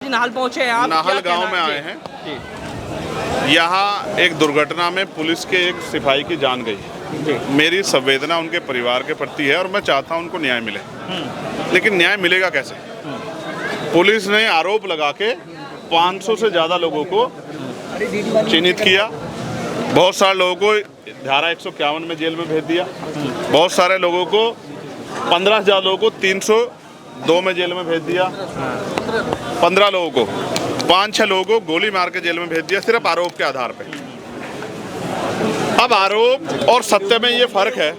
Nahal पहुंचे हैं आप, नाहल गांव में आए हैं। यहाँ एक दुर्घटना में पुलिस के एक सिपाही की जान गई। मेरी संवेदना उनके परिवार के प्रति है और मैं चाहता हूँ उनको न्याय मिले। लेकिन न्याय मिलेगा कैसे? पुलिस ने आरोप लगा के 500 से ज़्यादा लोगों को चिन्हित किया, बहुत सारे लोगों को धारा 151 में जेल में भेज दिया, बहुत सारे लोगों को 15,000 लोगों को 302 में जेल में भेज दिया, 15 लोगों को 5-6 लोगों को गोली मार के जेल में भेज दिया, सिर्फ आरोप के आधार पे। अब आरोप और सत्य में ये फर्क है।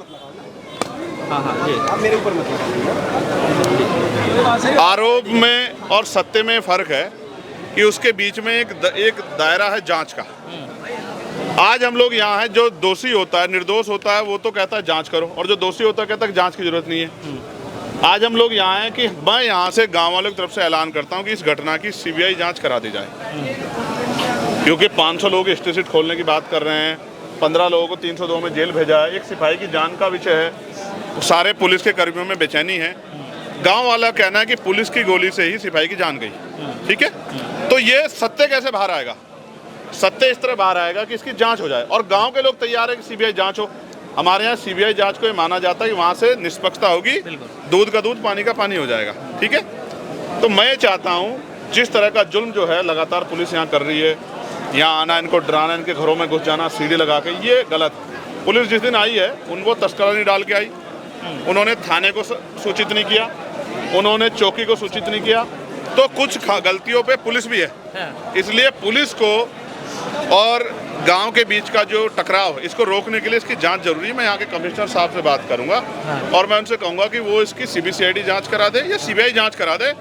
आरोप में और सत्य में फर्क है कि उसके बीच में एक दायरा है जांच का। आज हम लोग यहाँ हैं, जो दोषी होता है, निर्दोष होता है, वो तो कहता है जांच करो, और जो दोषी होता है कहता है जांच की जरूरत नहीं है। आज हम लोग यहाँ हैं कि मैं यहाँ से गांव वालों की तरफ से ऐलान करता हूँ कि इस घटना की सीबीआई जांच करा दी जाए, क्योंकि 500 लोग स्टेट खोलने की बात कर रहे हैं, 15 लोगों को 302 में जेल भेजा है, एक सिपाही की जान का विषय है, सारे पुलिस के कर्मियों में बेचैनी है। गांव वाला कहना है कि पुलिस की गोली से ही सिपाही की जान गई। ठीक है, तो ये सत्य कैसे बाहर आएगा? सत्य इस तरह बाहर आएगा कि इसकी जांच हो जाए, और गांव के लोग तैयार है कि सीबीआई जांच हो। हमारे यहाँ सीबीआई जांच को ये माना जाता है कि वहाँ से निष्पक्षता होगी, दूध का दूध पानी का पानी हो जाएगा। ठीक है, तो मैं चाहता हूँ जिस तरह का जुल्म जो है लगातार पुलिस यहाँ कर रही है, यहाँ आना, इनको डराना, इनके घरों में घुस जाना, सीढ़ी लगा के, ये गलत। पुलिस जिस दिन आई है उनको तस्करा नहीं डाल के आई, उन्होंने थाने को सूचित नहीं किया, उन्होंने चौकी को सूचित नहीं किया, तो कुछ गलतियों पे पुलिस भी है। इसलिए पुलिस को और गांव के बीच का जो टकराव है, इसको रोकने के लिए इसकी जांच जरूरी है। मैं यहाँ के कमिश्नर साहब से बात करूंगा और मैं उनसे कहूंगा कि वो इसकी सीबीसीआईडी जांच करा दे या सीबीआई जांच करा दे।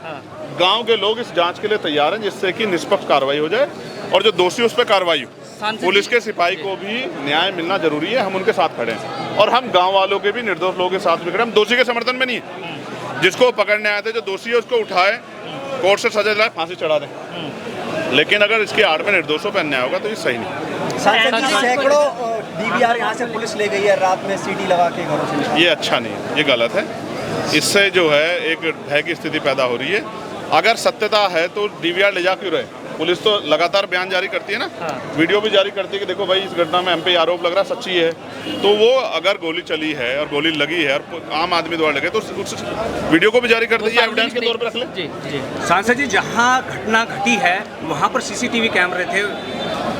गांव के लोग इस जांच के लिए तैयार हैं, जिससे कि निष्पक्ष कार्रवाई हो जाए और जो दोषी उस पर कार्रवाई हो। पुलिस के सिपाही को भी न्याय मिलना जरूरी है, हम उनके साथ खड़े हैं, और हम गाँव वालों के भी, निर्दोष लोगों के साथ भी खड़े। हम दोषी के समर्थन में नहीं है, जिसको पकड़ने आए थे, जो दोषी है उसको उठाए, कोर्ट से सजा दिलाए, फांसी चढ़ा दें। लेकिन अगर इसके आड़ में निर्दोषों पर अन्याय होगा तो ये सही नहीं। सैकड़ों डीवीआर यहाँ से पुलिस ले गई है रात में सीडी लगा के घरों से। ये अच्छा नहीं है, ये गलत है। इससे जो है एक भय की स्थिति पैदा हो रही है। अगर सत्यता है तो डीवीआर ले जा क्यों रहे? पुलिस तो लगातार बयान जारी करती है ना, वीडियो भी जारी करती है कि देखो भाई इस घटना में हम पे आरोप लग रहा है, सच्ची है। तो वो अगर गोली चली है और गोली लगी है और आम आदमी द्वारा लगे तो उस वीडियो को भी जारी कर दीजिए, एविडेंस के तौर पर रख ले। जी जी सांसद जी, जहाँ घटना घटी है वहाँ पर सीसीटीवी कैमरे थे,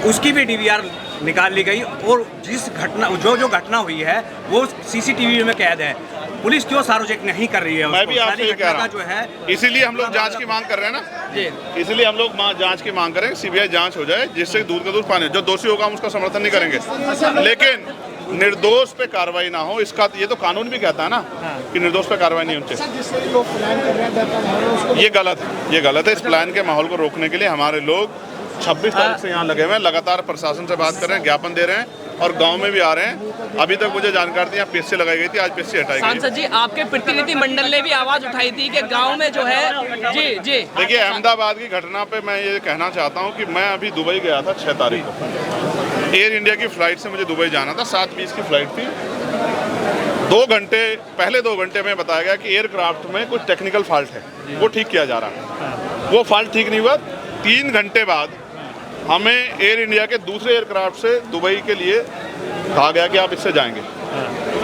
उसकी भी डीवीआर निकाल ली गई, और जिस घटना जो घटना हुई है वो सीसीटीवी में कैद है। पुलिस क्यों सार्वजनिक नहीं कर रही है? मैं भी आपसे ये कह रहा जो है, इसीलिए हम लोग जांच की मांग कर रहे हैं ना जी, इसीलिए हम लोग जांच की मांग करें, सीबीआई जांच हो जाए, जिससे दूध का दूध पानी। जो दोषी होगा हम उसका समर्थन नहीं करेंगे, लेकिन निर्दोष पे कार्रवाई ना हो, इसका ये तो कानून भी कहता है ना कि निर्दोष पे कार्रवाई नहीं होनी चाहिए। ये गलत है, ये गलत है। इस प्लान के माहौल को रोकने के लिए हमारे लोग 26 तारीख से यहाँ लगे हुए हैं, लगातार प्रशासन से बात कर रहे हैं, ज्ञापन दे रहे हैं, और गांव में भी आ रहे हैं। अभी तक मुझे जानकारी थी यहाँ पीएससी लगाई गई थी, आज पीएससी हटाई गई। सांसद जी, आपके प्रतिनिधि मंडल ने भी आवाज उठाई थी कि गांव में जो है जी जी देखिए, अहमदाबाद की घटना पे मैं ये कहना चाहता हूँ कि मैं अभी दुबई गया था 6 तारीख को। एयर इंडिया की फ्लाइट से मुझे दुबई जाना था, 7:20 की फ्लाइट थी। 2 घंटे पहले 2 घंटे में बताया गया कि एयरक्राफ्ट में कुछ टेक्निकल फॉल्ट है, वो ठीक किया जा रहा है। वो फॉल्ट ठीक नहीं हुआ। 3 घंटे बाद हमें एयर इंडिया के दूसरे एयरक्राफ्ट से दुबई के लिए कहा गया कि आप इससे जाएंगे।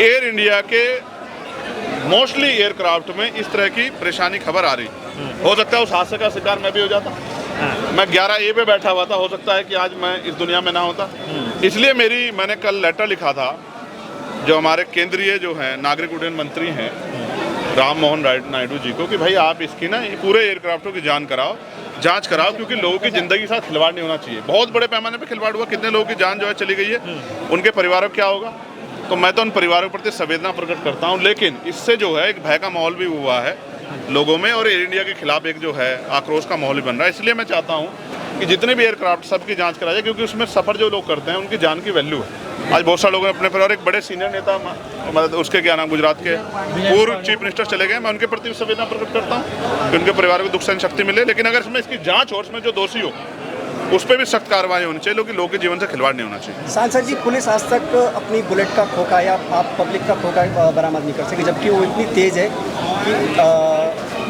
एयर इंडिया के मोस्टली एयरक्राफ्ट में इस तरह की परेशानी खबर आ रही। हो सकता है उस हादसे का शिकार मैं भी हो जाता, मैं 11A पे बैठा हुआ था, हो सकता है कि आज मैं इस दुनिया में ना होता। इसलिए मैंने कल लेटर लिखा था जो हमारे केंद्रीय जो हैं नागरिक उड्डयन मंत्री हैं राम मोहन नायडू जी को, कि भाई आप इसकी ना पूरे एयरक्राफ्टों की जांच कराओ, क्योंकि लोगों की ज़िंदगी के साथ खिलवाड़ नहीं होना चाहिए। बहुत बड़े पैमाने पे खिलवाड़ हुआ, कितने लोगों की जान जो है चली गई है, उनके परिवारों को क्या होगा? तो मैं तो उन परिवारों के प्रति संवेदना प्रकट करता हूं, लेकिन इससे जो है एक भय का माहौल भी हुआ है लोगों में, और एयर इंडिया के खिलाफ एक जो है आक्रोश का माहौल भी बन रहा है। इसलिए मैं चाहता हूँ कि जितने भी एयरक्राफ्ट सबकी जाँच कराई जाए, क्योंकि उसमें सफ़र जो लोग करते हैं उनकी जान की वैल्यू है। आज बहुत सारे लोगों ने अपने परिवार, एक बड़े सीनियर नेता, मतलब उसके क्या नाम, गुजरात के पूर्व चीफ मिनिस्टर चले गए, मैं उनके प्रति संवेदना प्रकट करता हूँ कि उनके परिवार को दुख सहन शक्ति मिले। लेकिन अगर इसमें इसकी जांच हो, उसमें जो दोषी हो उस पर भी सख्त कार्रवाई होनी चाहिए, लोगों के जीवन से खिलवाड़ नहीं होना चाहिए। सांसद जी, पुलिस आज तक अपनी बुलेट का खोखा या आप पब्लिक का खोखा बरामद नहीं कर सके, जबकि वो इतनी तेज़ है कि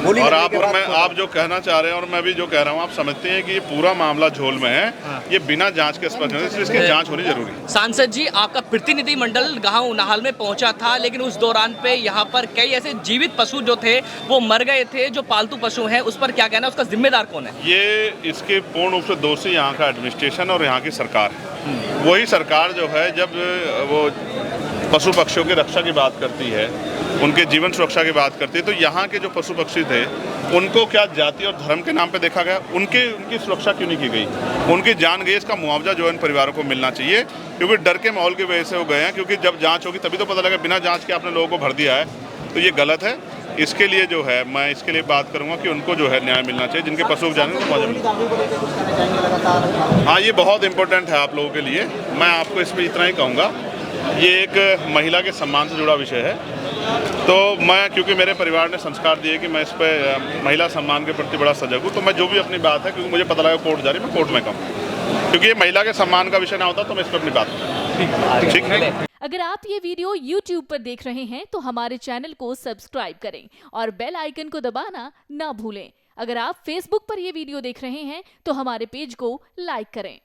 गोली और लगने के बाद आप जो कहना चाह रहे हैं और मैं भी जो कह रहा हूँ, आप समझते हैं कि ये पूरा मामला झोल में है, ये बिना जांच के स्पष्ट है, इसलिए इसकी जांच होनी जरूरी है। सांसद जी, आपका प्रतिनिधि मंडल गांव नाहल में पहुंचा था, लेकिन उस दौरान पे यहाँ पर कई ऐसे जीवित पशु जो थे वो मर गए थे, जो पालतू पशु हैं, उस पर क्या कहना है, उसका जिम्मेदार कौन है? ये इसके पूर्ण रूप से दोषी यहाँ का एडमिनिस्ट्रेशन और यहाँ की सरकार है। वही सरकार जो है जब वो पशु पक्षियों की रक्षा की बात करती है, उनके जीवन सुरक्षा की बात करती है, तो यहाँ के जो पशु पक्षी थे उनको क्या जाति और धर्म के नाम पे देखा गया? उनकी सुरक्षा क्यों नहीं की गई? उनकी जान गई, इसका मुआवजा जो है इन परिवारों को मिलना चाहिए, क्योंकि डर के माहौल की वजह से वो गए हैं। क्योंकि जब जांच होगी तभी तो पता लगा, बिना जांच के आपने लोगों को भर दिया है, तो ये गलत है। इसके लिए जो है मैं इसके लिए बात करूंगा कि उनको जो है न्याय मिलना चाहिए, जिनके पशु जाने को मुआवजा मिलना। हाँ, ये बहुत इंपॉर्टेंट है आप लोगों के लिए। मैं आपको इसमें इतना ही कहूँगा, ये एक महिला के सम्मान से जुड़ा विषय है, तो मैं, क्योंकि मेरे परिवार ने संस्कार दिए कि मैं इस पर महिला सम्मान के प्रति बड़ा सजग हूँ, तो मैं जो भी अपनी बात है, क्योंकि मुझे पता लगा कोर्ट जा रही, मैं कोर्ट में कहूँ, क्योंकि ये महिला के सम्मान का विषय ना होता तो मैं इस पर अपनी बात करूँ। ठीक है। अगर आप ये वीडियो YouTube पर देख रहे हैं तो हमारे चैनल को सब्सक्राइब करें और बेल आइकन को दबाना ना भूलें। अगर आप Facebook पर ये वीडियो देख रहे हैं तो हमारे पेज को लाइक करें।